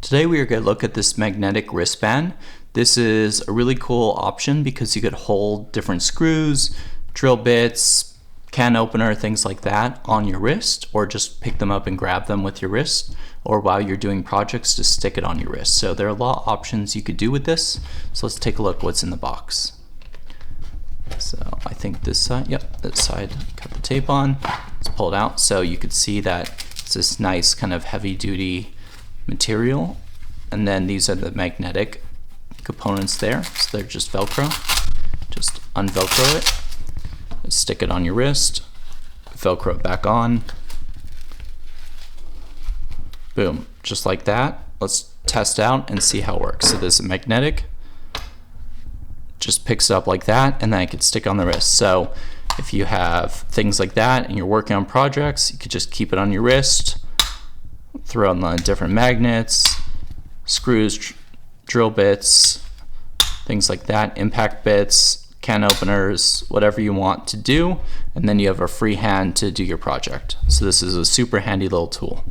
Today we are going to look at this magnetic wristband. This is a really cool option because you could hold different screws, drill bits, can opener, things like that on your wrist, or just pick them up and grab them with your wrist, or while you're doing projects, just stick it on your wrist. So there are a lot of options you could do with this. So let's take a look what's in the box. So I think this side, yep, this side, cut the tape on, let's pull it out. So you could see that it's this nice kind of heavy duty material, and then these are the magnetic components there, so they're just Velcro. Just unvelcro it, stick it on your wrist, Velcro it back on, boom, just like that. Let's test out and see how it works. So this is magnetic, just picks it up like that, and then I could stick on the wrist. So if you have things like that and you're working on projects, you could just keep it on your wrist, throw in the different magnets, screws, drill bits, things like that, impact bits, can openers, whatever you want to do, and then you have a free hand to do your project. So this is a super handy little tool.